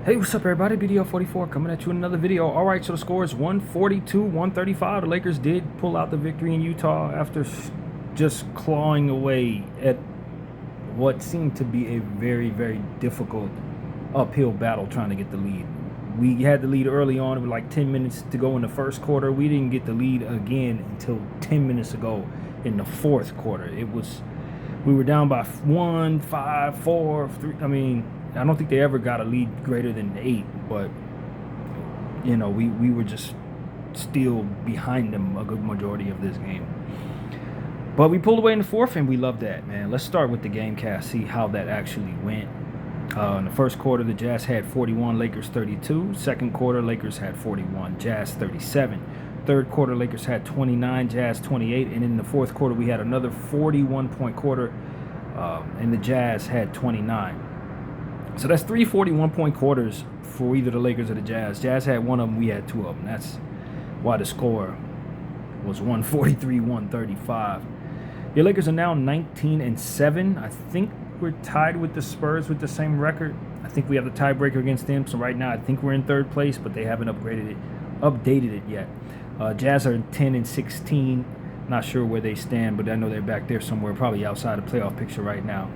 Hey, what's up, everybody? BDL44 coming at you in another video. All right, so the score is 142-135. The Lakers did pull out the victory in Utah after just clawing away at what seemed to be a very, very difficult uphill battle trying to get the lead. We had the lead early on with like 10 minutes to go in the first quarter. We didn't get the lead again until 10 minutes ago in the fourth quarter. We were down by 1, 5, 4, 3. I don't think they ever got a lead greater than 8, but we were just still behind them a good majority of this game. But we pulled away in the fourth, and we love that, man. Let's start with the game cast, see how that actually went. In the first quarter, the Jazz had 41, Lakers 32. Second quarter, Lakers had 41, Jazz 37. Third quarter, Lakers had 29, Jazz 28. And in the fourth quarter, we had another 41-point quarter, and the Jazz had 29. So that's 3 41-point quarters for either the Lakers or the Jazz. Jazz had one of them, we had two of them. That's why the score was 143-135. The Lakers are now 19-7. I think we're tied with the Spurs with the same record. I think we have the tiebreaker against them. So right now, I think we're in third place, but they haven't updated it yet. Jazz are 10-16. Not sure where they stand, but I know they're back there somewhere, probably outside the playoff picture right now.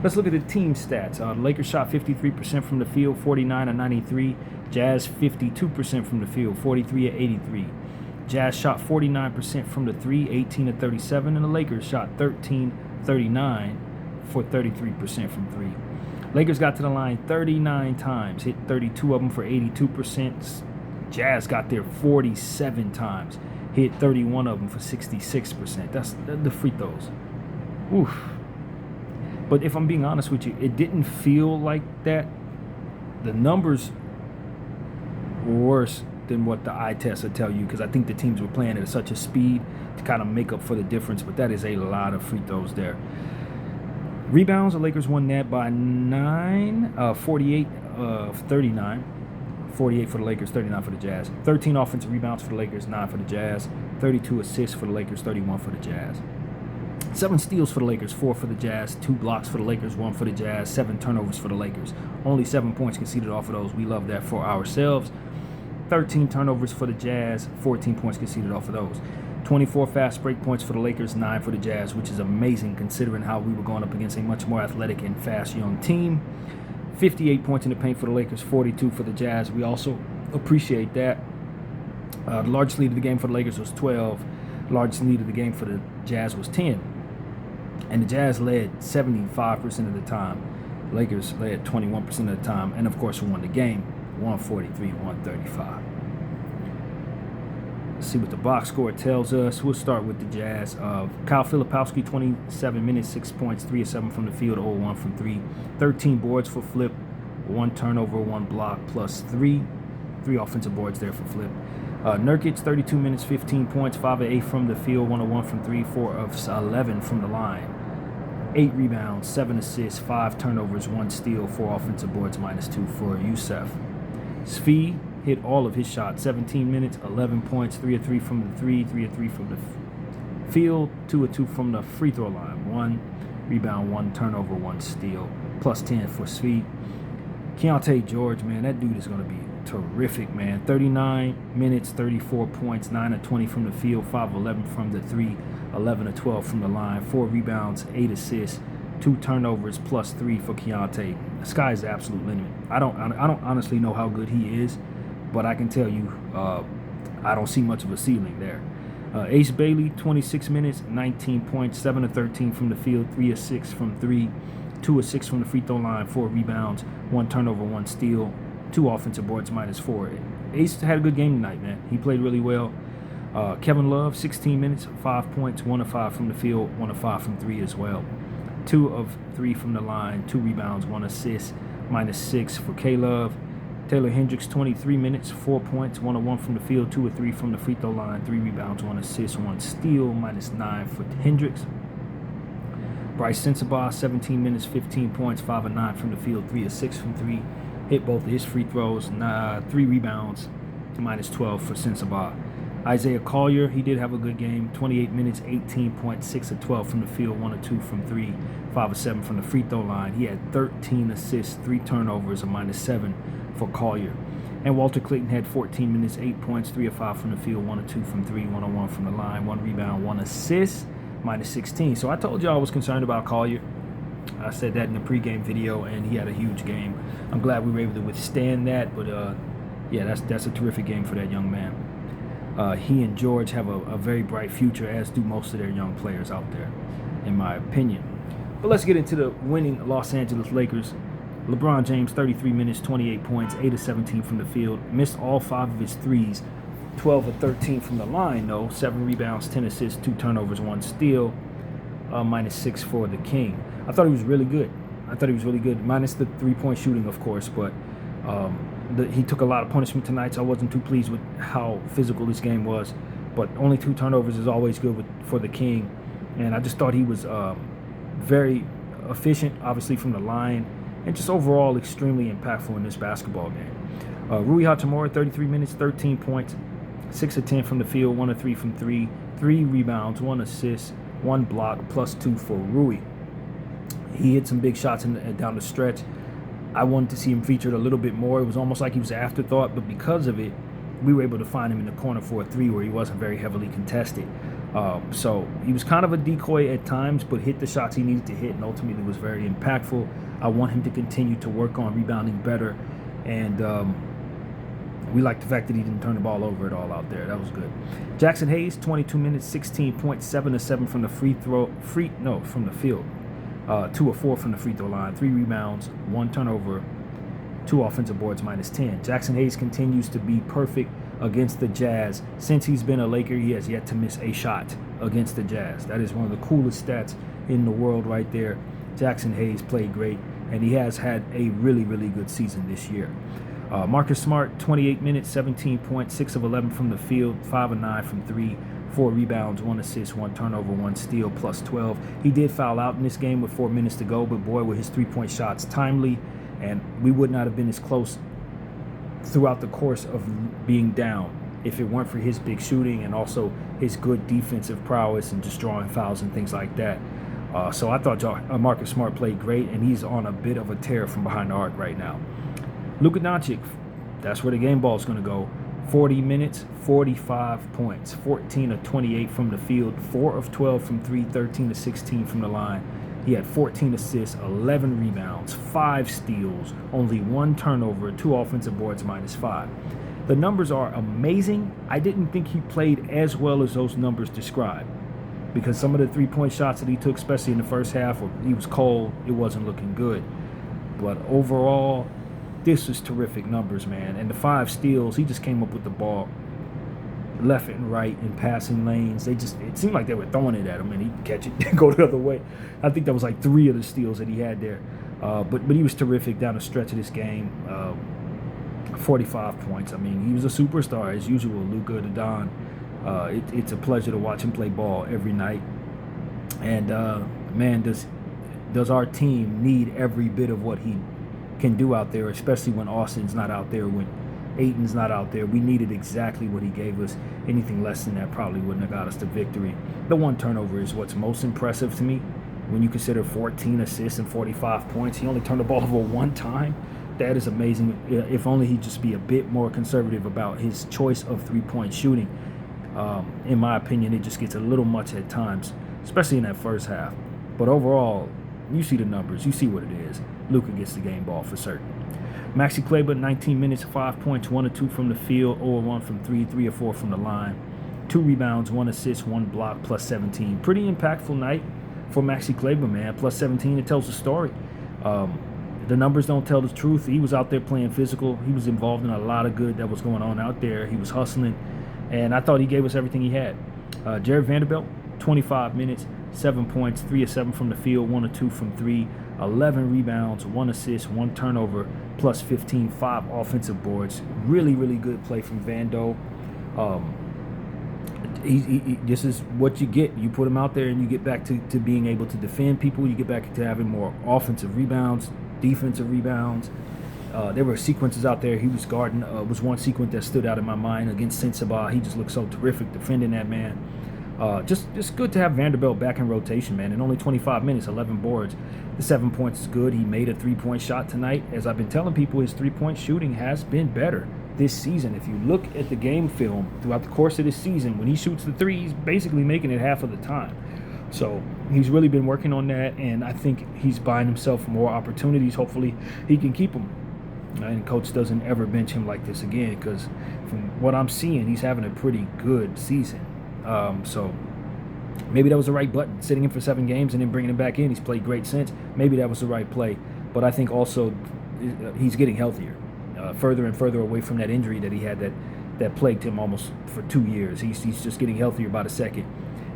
Let's look at the team stats. The Lakers shot 53% from the field, 49-93. Jazz 52% from the field, 43-83. Jazz shot 49% from the three, 18-37, and the Lakers shot 13-39 for 33% from three. Lakers got to the line 39 times, hit 32 of them for 82%. Jazz got there 47 times. Hit 31 of them for 66%. That's the free throws. Oof. But if I'm being honest with you, it didn't feel like that. The numbers were worse than what the eye test would tell you, because I think the teams were playing at such a speed to kind of make up for the difference. But that is a lot of free throws there. Rebounds, the Lakers won that by 9, 48-39. 48 for the Lakers, 39 for the Jazz. 13 offensive rebounds for the Lakers, 9 for the Jazz. 32 assists for the Lakers, 31 for the Jazz. 7 steals for the Lakers, 4 for the Jazz. 2 blocks for the Lakers, 1 for the Jazz. 7 turnovers for the Lakers. Only 7 points conceded off of those. We love that for ourselves. 13 turnovers for the Jazz, 14 points conceded off of those. 24 fast break points for the Lakers, 9 for the Jazz, which is amazing considering how we were going up against a much more athletic and fast young team. 58 points in the paint for the Lakers, 42 for the Jazz. We also appreciate that. The largest lead of the game for the Lakers was 12. The largest lead of the game for the Jazz was 10. And the Jazz led 75% of the time. The Lakers led 21% of the time. And, of course, won the game, 143-135. Let's see what the box score tells us. We'll start with the Jazz. Kyle Filipowski, 27 minutes, 6 points, 3 of 7 from the field, 0-1 from 3. 13 boards for Flip, 1 turnover, 1 block, plus 3. 3 offensive boards there for Flip. Nurkic, 32 minutes, 15 points, 5 of 8 from the field, 1 of 1 from 3, 4 of 11 from the line. 8 rebounds, 7 assists, 5 turnovers, 1 steal, 4 offensive boards, minus 2 for Yusef. Svi hit all of his shots, 17 minutes, 11 points, 3 of 3 from the 3, 3 of 3 from the field, 2 of 2 from the free throw line, 1 rebound, 1 turnover, 1 steal, plus 10 for Svi. Keontae George, man, that dude is going to be terrific, man. 39 minutes, 34 points, 9 of 20 from the field, 5 of 11 from the 3, 11 of 12 from the line, 4 rebounds, 8 assists, 2 turnovers, plus 3 for Keontae. The sky's the absolute limit. I don't honestly know how good he is, but I can tell you, I don't see much of a ceiling there. Ace Bailey, 26 minutes, 19 points, 7 of 13 from the field, 3 of 6 from 3, 2 of 6 from the free throw line, 4 rebounds, 1 turnover, 1 steal, 2 offensive boards, minus 4. Ace had a good game tonight, man. He played really well. Kevin Love, 16 minutes, 5 points, 1 of 5 from the field, 1 of 5 from 3 as well. 2 of 3 from the line, 2 rebounds, 1 assist, minus 6 for K-Love. Taylor Hendricks, 23 minutes, 4 points, 1 of 1 from the field, 2 of 3 from the free throw line, 3 rebounds, 1 assist, 1 steal, minus 9 for Hendricks. Bryce Sensabaugh, 17 minutes, 15 points, 5 of 9 from the field, 3 of 6 from 3, hit both of his free throws, 3 rebounds, minus 12 for Sensabaugh. Isaiah Collier, he did have a good game. 28 minutes, 18 points, 6 of 12 from the field, 1 of 2 from 3, 5 of 7 from the free throw line. He had 13 assists, 3 turnovers, a -7 for Collier. And Walter Clayton had 14 minutes, 8 points, 3 of 5 from the field, 1 of 2 from 3, 1 of 1 from the line, 1 rebound, 1 assist, -16. So I told you I was concerned about Collier. I said that in the pregame video, and he had a huge game. I'm glad we were able to withstand that, but yeah, that's a terrific game for that young man. He and George have a very bright future, as do most of their young players out there, in my opinion. But let's get into the winning Los Angeles Lakers. LeBron James, 33 minutes, 28 points, 8 of 17 from the field. Missed all 5 of his threes. 12 of 13 from the line, though. 7 rebounds, 10 assists, 2 turnovers, 1 steal. -6 for the King. I thought he was really good. Minus the three-point shooting, of course, but he took a lot of punishment tonight, so I wasn't too pleased with how physical this game was. But only 2 turnovers is always good for the King. And I just thought he was very efficient, obviously, from the line, and just overall extremely impactful in this basketball game. Rui Hachimura, 33 minutes, 13 points, 6 of 10 from the field, 1 of 3 from 3, 3 rebounds, 1 assist, 1 block, +2 for Rui. He hit some big shots down the stretch. I wanted to see him featured a little bit more. It was almost like he was an afterthought, but because of it, we were able to find him in the corner for a 3 where he wasn't very heavily contested. So he was kind of a decoy at times, but hit the shots he needed to hit, and ultimately was very impactful. I want him to continue to work on rebounding better, and we like the fact that he didn't turn the ball over at all out there. That was good. Jackson Hayes, 22 minutes, 16 points, 7 of 7 from the from the field. 2 of 4 from the free throw line, 3 rebounds, 1 turnover, 2 offensive boards, -10. Jackson Hayes continues to be perfect against the Jazz. Since he's been a Laker, he has yet to miss a shot against the Jazz. That is one of the coolest stats in the world right there. Jackson Hayes played great, and he has had a really, really good season this year. Marcus Smart, 28 minutes, 17 points, 6 of 11 from the field, 5 of 9 from 3, 4 rebounds, 1 assist, 1 turnover, 1 steal, +12. He did foul out in this game with 4 minutes to go, but boy, were his three-point shots timely, and we would not have been as close throughout the course of being down if it weren't for his big shooting and also his good defensive prowess and just drawing fouls and things like that. So I thought Marcus Smart played great, and he's on a bit of a tear from behind the arc right now. Luka Doncic, that's where the game ball is going to go. 40 minutes, 45 points, 14 of 28 from the field, 4 of 12 from 3, 13 of 16 from the line. He had 14 assists, 11 rebounds, 5 steals, only 1 turnover, 2 offensive boards, -5. The numbers are amazing. I didn't think he played as well as those numbers describe, because some of the three-point shots that he took, especially in the first half, he was cold, it wasn't looking good. But overall, this is terrific numbers, man. And the 5 steals, he just came up with the ball left and right in passing lanes. It seemed like they were throwing it at him, and he'd catch it and go the other way. I think that was like 3 of the steals that he had there. But he was terrific down the stretch of this game. 45 points. I mean, he was a superstar as usual, Luka the Don. It's a pleasure to watch him play ball every night. And man, does our team need every bit of what he can do out there, especially when Austin's not out there, when Ayton's not out there. We needed exactly what he gave us. Anything less than that probably wouldn't have got us the victory. The 1 turnover is what's most impressive to me when you consider 14 assists and 45 points. He only turned the ball over 1 time. That is amazing. If only he'd just be a bit more conservative about his choice of three-point shooting. In my opinion, it just gets a little much at times, especially in that first half. But overall, you see the numbers. You see what it is. Luka gets the game ball for certain. Maxi Kleber, 19 minutes, 5 points, 1 of 2 from the field, 0 of 1 from 3, 3 of 4 from the line. 2 rebounds, 1 assist, 1 block, +17. Pretty impactful night for Maxi Kleber, man. +17, it tells the story. The numbers don't tell the truth. He was out there playing physical. He was involved in a lot of good that was going on out there. He was hustling, and I thought he gave us everything he had. Jared Vanderbilt, 25 minutes, 7 points, 3 of 7 from the field, 1 of 2 from 3, 11 rebounds, 1 assist, 1 turnover, +15, 5 offensive boards. Really, really good play from Vando. This is what you get. You put him out there and you get back to being able to defend people. You get back to having more offensive rebounds, defensive rebounds. There were sequences out there. He was guarding. Was one sequence that stood out in my mind against Sensabaugh. He just looked so terrific defending that man. Just good to have Vanderbilt back in rotation, man. In only 25 minutes, 11 boards. The 7 points is good. He made a 3-point shot tonight. As I've been telling people, his 3-point shooting has been better this season. If you look at the game film throughout the course of this season, when he shoots the three, he's basically making it half of the time. So he's really been working on that, and I think he's buying himself more opportunities. Hopefully he can keep them. And coach doesn't ever bench him like this again, because from what I'm seeing, he's having a pretty good season. So maybe that was the right button, sitting him for 7 games and then bringing him back in. He's played great since. Maybe that was the right play. But I think also he's getting healthier, further and further away from that injury that he had that plagued him almost for 2 years. He's just getting healthier by the second,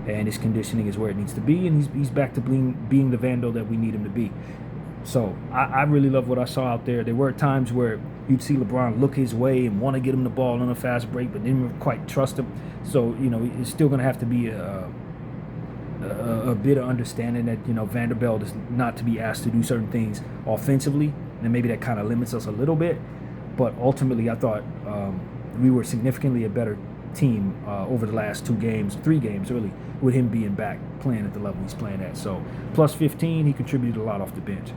and his conditioning is where it needs to be, and he's back to being the Vandal that we need him to be. So I really love what I saw out there. There were times where you'd see LeBron look his way and want to get him the ball on a fast break, but didn't quite trust him. So, it's still going to have to be a bit of understanding that, Vanderbilt is not to be asked to do certain things offensively, and maybe that kind of limits us a little bit. But ultimately, I thought we were significantly a better team over the last 3 games, really, with him being back playing at the level he's playing at. So, plus 15, he contributed a lot off the bench.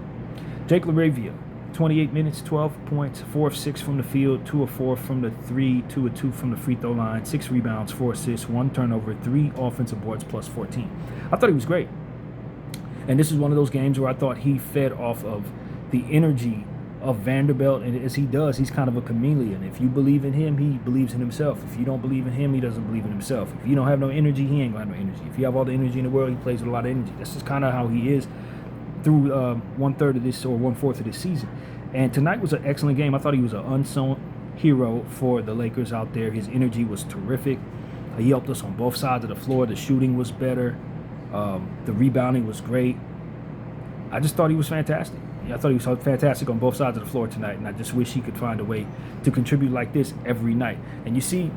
Jake LaRavia, 28 minutes, 12 points, 4 of 6 from the field, 2 of 4 from the 3, 2 of 2 from the free throw line, 6 rebounds, 4 assists, 1 turnover, 3 offensive boards, plus 14. I thought he was great. And this is one of those games where I thought he fed off of the energy of Vanderbilt, and as he does, he's kind of a chameleon. If you believe in him, he believes in himself. If you don't believe in him, he doesn't believe in himself. If you don't have no energy, he ain't gonna have no energy. If you have all the energy in the world, he plays with a lot of energy. That's just kind of how he is through 1/3 of this, or 1/4 of this season. And tonight was an excellent game. I thought he was an unsung hero for the Lakers out there. His energy was terrific. He helped us on both sides of the floor. The shooting was better. The rebounding was great. I just thought he was fantastic. I thought he was fantastic on both sides of the floor tonight, and I just wish he could find a way to contribute like this every night. And you see,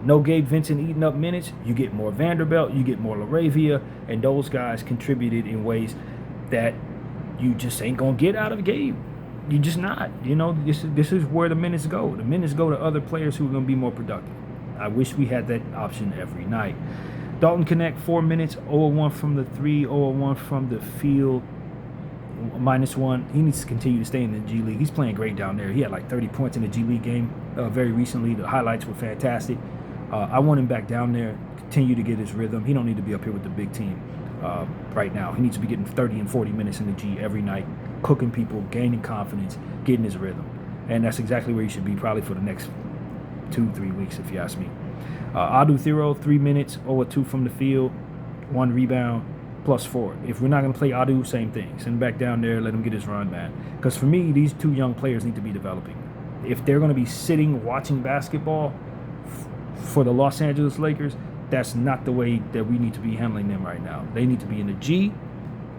no Gabe Vincent eating up minutes. You get more Vanderbilt, you get more LaRavia, and those guys contributed in ways that you just ain't going to get out of Gabe. You're just not. This is where the minutes go. The minutes go to other players who are going to be more productive. I wish we had that option every night. Dalton Knecht, 4 minutes, 0-1 from the 3, 0-1 from the field, -1. He needs to continue to stay in the G League. He's playing great down there. He had like 30 points in the G League game very recently. The highlights were fantastic. I want him back down there, continue to get his rhythm. He don't need to be up here with the big team right now. He needs to be getting 30 and 40 minutes in the G every night, cooking people, gaining confidence, getting his rhythm. And that's exactly where he should be probably for the next 2-3 weeks, if you ask me. Adu Thiro, 3 minutes, 0-2 from the field, 1 rebound, +4. If we're not going to play Adu, same thing. Send him back down there, let him get his run, man. Because for me, these 2 young players need to be developing. If they're going to be sitting watching basketball for the Los Angeles Lakers, that's not the way that we need to be handling them right now. They need to be in the G,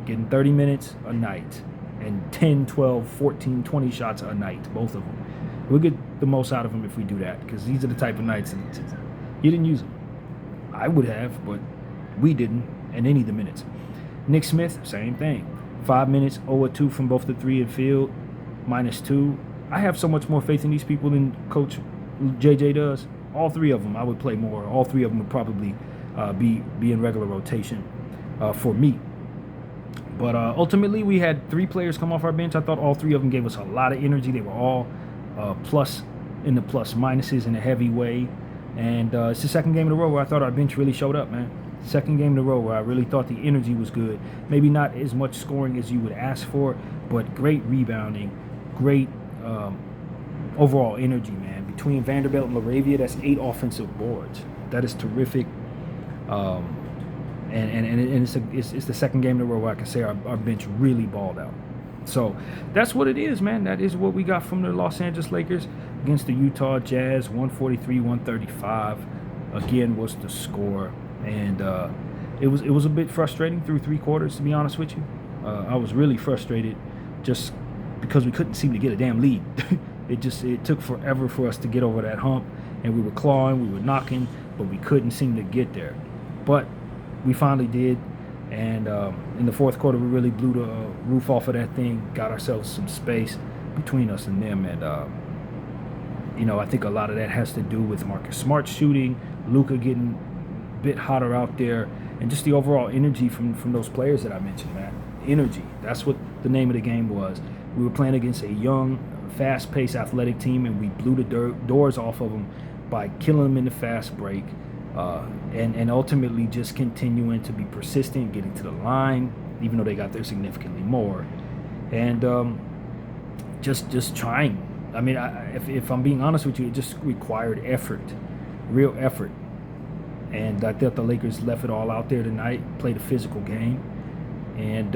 getting 30 minutes a night, and 10, 12, 14, 20 shots a night, both of them. We'll get the most out of them if we do that, because these are the type of nights that you didn't use them. I would have, but we didn't, and they need the minutes. Nick Smith, same thing. 5 minutes, 0-2 from both the 3 and field, -2. I have so much more faith in these people than Coach JJ does. All 3 of them, I would play more. All 3 of them would probably be in regular rotation for me. But ultimately, we had 3 players come off our bench. I thought all 3 of them gave us a lot of energy. They were all plus in the plus minuses in a heavy way. And it's the second game in a row where I thought our bench really showed up, man. Second game in a row where I really thought the energy was good. Maybe not as much scoring as you would ask for, but great rebounding, great overall energy, man. Between Vanderbilt and LaRavia, that's 8 offensive boards. That is terrific. And it's the second game in a row where I can say our bench really balled out. So that's what it is, man. That is what we got from the Los Angeles Lakers against the Utah Jazz. 143-135 again was the score, and it was a bit frustrating through 3 quarters, to be honest with you. I was really frustrated just because we couldn't seem to get a damn lead. It took forever for us to get over that hump, and we were clawing, we were knocking, but we couldn't seem to get there. But we finally did, and in the fourth quarter, we really blew the roof off of that thing, got ourselves some space, between us and them. And I think a lot of that has to do with Marcus Smart shooting, Luka getting a bit hotter out there, and just the overall energy from those players that I mentioned, man. Energy. That's what the name of the game was. We were playing against a young, fast-paced, athletic team, and we blew the doors off of them by killing them in the fast break, and ultimately just continuing to be persistent, getting to the line, even though they got there significantly more, and just trying. I mean, if I'm being honest with you, it just required effort, real effort. And I thought the Lakers left it all out there tonight, played a physical game. And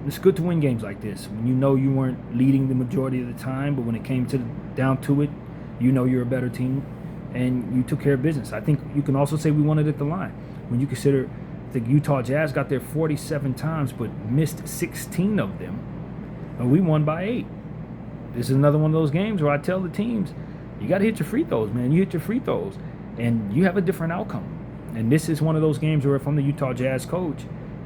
it's good to win games like this when you know you weren't leading the majority of the time, but when it came down to it, you know you're a better team, and you took care of business. I think you can also say we won it at the line. When you consider the Utah Jazz got there 47 times but missed 16 of them, and we won by 8. This is another one of those games where I tell the teams, you got to hit your free throws, man. You hit your free throws, and you have a different outcome. And this is one of those games where, if I'm the Utah Jazz coach,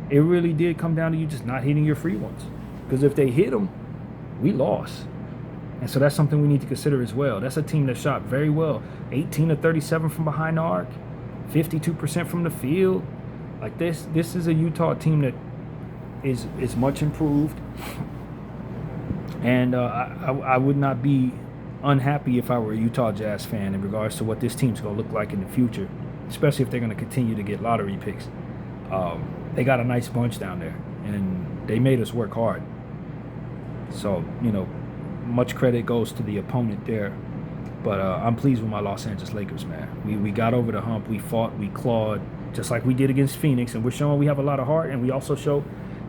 it really did come down to you just not hitting your free ones. Because if they hit them, we lost. And so that's something we need to consider as well. That's a team that shot very well. 18 of 37 from behind the arc, 52% from the field. Like this is a Utah team that is much improved. And I would not be unhappy if I were a Utah Jazz fan in regards to what this team's going to look like in the future, especially if they're going to continue to get lottery picks. They got a nice bunch down there, and they made us work hard. So, much credit goes to the opponent there. But I'm pleased with my Los Angeles Lakers, man. We got over the hump. We fought. We clawed, just like we did against Phoenix. And we're showing we have a lot of heart. And we also show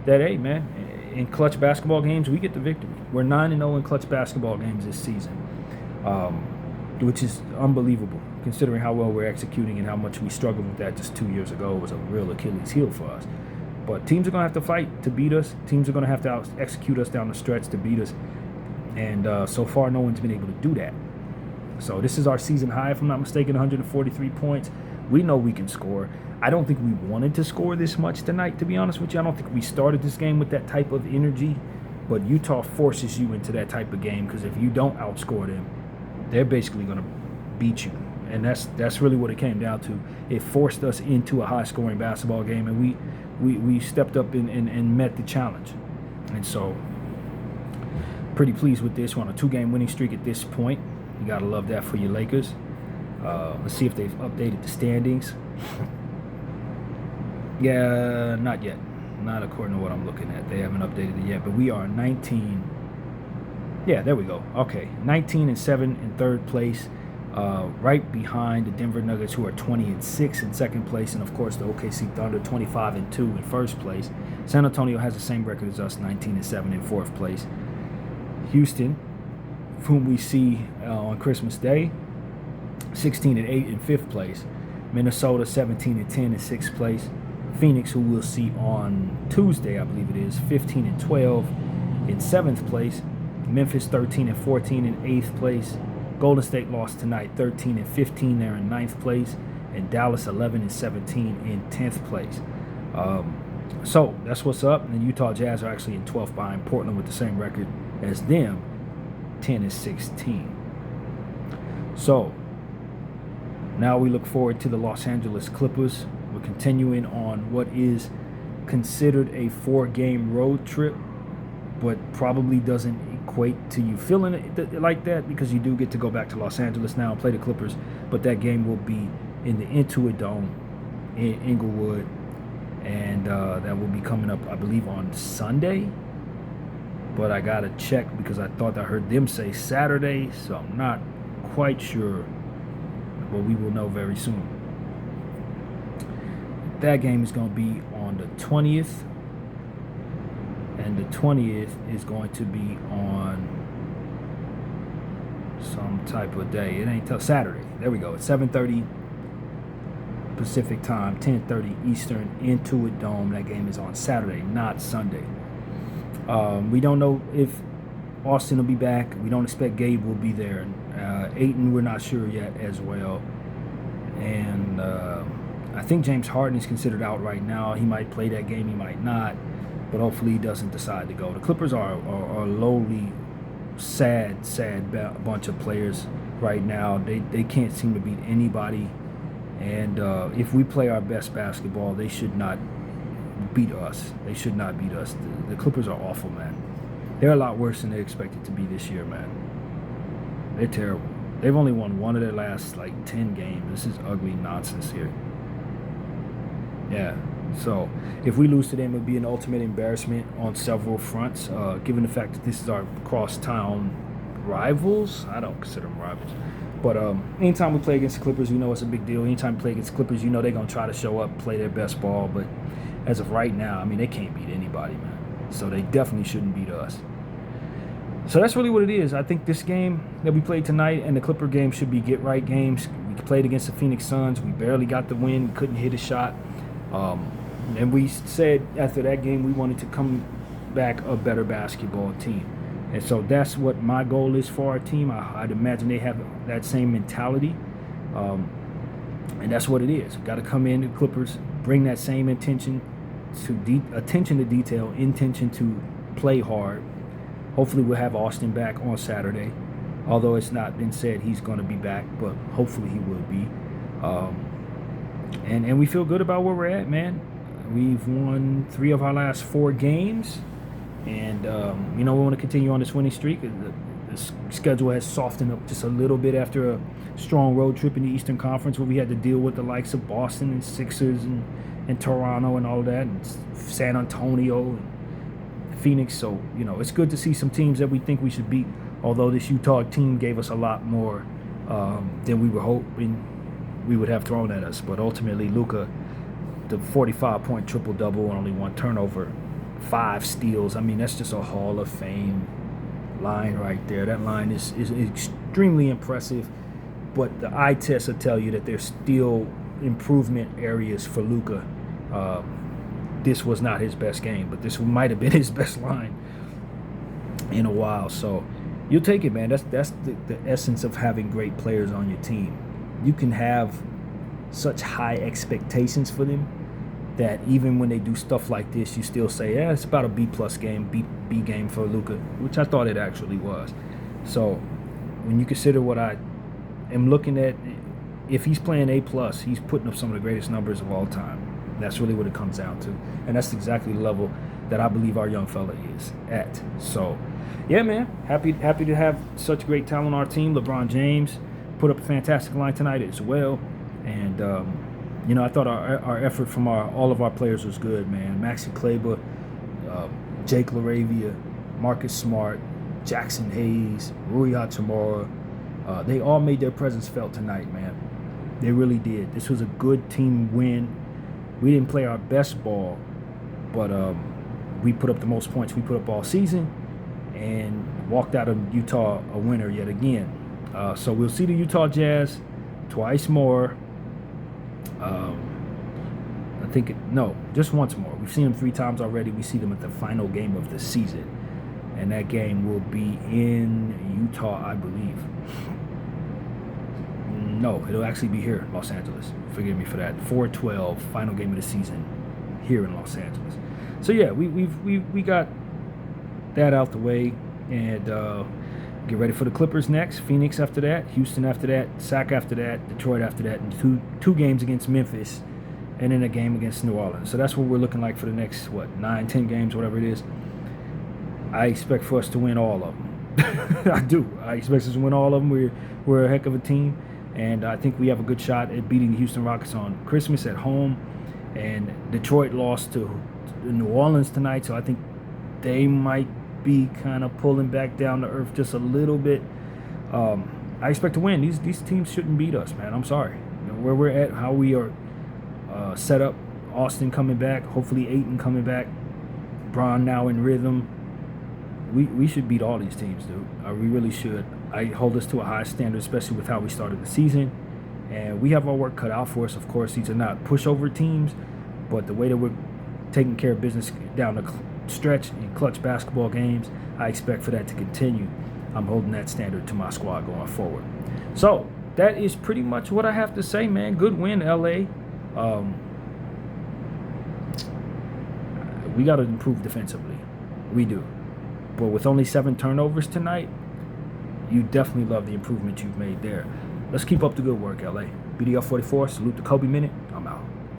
that, hey, man, in clutch basketball games, we get the victory. We're 9-0 in clutch basketball games this season, which is unbelievable, considering how well we're executing and how much we struggled with that just 2 years ago. It was a real Achilles heel for us. But teams are going to have to fight to beat us. Teams are going to have to execute us down the stretch to beat us. And so far, no one's been able to do that. So this is our season high, if I'm not mistaken, 143 points. We know we can score. I don't think we wanted to score this much tonight, to be honest with you. I don't think we started this game with that type of energy. But Utah forces you into that type of game, because if you don't outscore them, they're basically going to beat you. And that's really what it came down to. It forced us into a high-scoring basketball game, and we stepped up and met the challenge. And so, pretty pleased with this. We're on a 2-game winning streak at this point. You got to love that for your Lakers. Let's see if they've updated the standings. Yeah, not yet. Not according to what I'm looking at. They haven't updated it yet, but we are 19. Yeah, there we go. Okay, 19-7 in third place. Right behind the Denver Nuggets, who are 20-6 in second place, and of course the OKC Thunder 25-2 in first place. San Antonio has the same record as us, 19-7 in fourth place. Houston, whom we see on Christmas Day, 16-8 in fifth place. Minnesota 17-10 in sixth place. Phoenix, who we'll see on Tuesday, I believe it is, 15-12 in seventh place. Memphis 13-14 in eighth place. Golden State lost tonight, 13-15 there in ninth place, and Dallas 11-17 in 10th place. So that's what's up. And the Utah Jazz are actually in 12th behind Portland with the same record as them, 10-16. So now we look forward to the Los Angeles Clippers. We're continuing on what is considered a 4-game road trip, but probably doesn't equate to you feeling it like that, because you do get to go back to Los Angeles now and play the Clippers, but that game will be in the Intuit Dome in Inglewood, and that will be coming up, I believe, on Sunday, but I gotta check because I thought I heard them say Saturday, so I'm not quite sure, but we will know very soon. That game is going to be on the 20th, and the 20th is going to be on some type of day. It ain't till Saturday. There we go. It's 7:30 Pacific time, 10:30 Eastern, Intuit Dome. That game is on Saturday, not Sunday. We don't know if Austin will be back. We don't expect Gabe will be there. Ayton, we're not sure yet as well. And I think James Harden is considered out right now. He might play that game, he might not, but hopefully he doesn't decide to go. The Clippers are lowly sad bunch of players right now. They can't seem to beat anybody. And if we play our best basketball, they should not beat us. They should not beat us. The Clippers are awful, man. They're a lot worse than they expected to be this year, man. They're terrible. They've only won one of their last, 10 games. This is ugly nonsense here. Yeah. So, if we lose to them, it would be an ultimate embarrassment on several fronts, given the fact that this is our crosstown rivals. I don't consider them rivals. But anytime we play against the Clippers, we know it's a big deal. Anytime we play against the Clippers, you know they're going to try to show up, play their best ball. But as of right now, I mean, they can't beat anybody, man. So they definitely shouldn't beat us. So that's really what it is. I think this game that we played tonight and the Clipper game should be get-right games. We played against the Phoenix Suns. We barely got the win. We couldn't hit a shot. And we said after that game we wanted to come back a better basketball team. And so that's what my goal is for our team. I'd imagine they have that same mentality. And that's what it is. We've got to come in, the Clippers, bring that same attention to detail, intention to play hard. Hopefully we'll have Austin back on Saturday. Although it's not been said he's going to be back, but hopefully he will be. And we feel good about where we're at, man. We've won 3 of our last 4 games. And, we want to continue on this winning streak. The schedule has softened up just a little bit after a strong road trip in the Eastern Conference where we had to deal with the likes of Boston and Sixers and Toronto and all of that, and San Antonio and Phoenix. So, it's good to see some teams that we think we should beat, although this Utah team gave us a lot more than we were hoping we would have thrown at us. But ultimately, Luka, the 45-point triple-double and only 1 turnover, 5 steals. I mean, that's just a Hall of Fame line right there. That line is extremely impressive, but the eye test will tell you that there's still improvement areas for Luka. This was not his best game, but this might have been his best line in a while. So you'll take it, man. That's the essence of having great players on your team. You can have such high expectations for them that even when they do stuff like this, you still say, yeah, it's about a B-plus game, B game for Luka, which I thought it actually was. So when you consider what I am looking at, if he's playing A+, he's putting up some of the greatest numbers of all time. That's really what it comes down to. And that's exactly the level that I believe our young fella is at. So, yeah, man, happy to have such great talent on our team. LeBron James put up a fantastic line tonight as well. And, I thought our effort from all of our players was good, man. Maxi Kleber, Jake LaRavia, Marcus Smart, Jackson Hayes, Rui Hachimura. They all made their presence felt tonight, man. They really did. This was a good team win. We didn't play our best ball, but we put up the most points we put up all season and walked out of Utah a winner yet again. So we'll see the Utah Jazz twice more. Just once more. We've seen them 3 times already. We see them at the final game of the season. And that game will be in Utah, I believe. No, it'll actually be here in Los Angeles. Forgive me for that. 4/12, final game of the season here in Los Angeles. So yeah, we got that out the way, and get ready for the Clippers next. Phoenix after that, Houston after that, Sac after that, Detroit after that, and two games against Memphis, and then a game against New Orleans. So that's what we're looking like for the next 9, 10 games, whatever it is. I expect for us to win all of them. I do. I expect us to win all of them. We're a heck of a team. And I think we have a good shot at beating the Houston Rockets on Christmas at home. And Detroit lost to New Orleans tonight, so I think they might be kind of pulling back down to earth just a little bit. I expect to win. These teams shouldn't beat us, man. I'm sorry. Where we're at, how we are set up, Austin coming back, hopefully Ayton coming back, Bron now in rhythm. We should beat all these teams, dude. We really should. I hold us to a high standard, especially with how we started the season. And we have our work cut out for us. Of course, these are not pushover teams, but the way that we're taking care of business down the stretch in clutch basketball games, I expect for that to continue. I'm holding that standard to my squad going forward. So that is pretty much what I have to say, man. Good win, LA. We got to improve defensively. We do. But with only 7 turnovers tonight, you definitely love the improvement you've made there. Let's keep up the good work, LA. BDL 44, salute the Kobe Minute.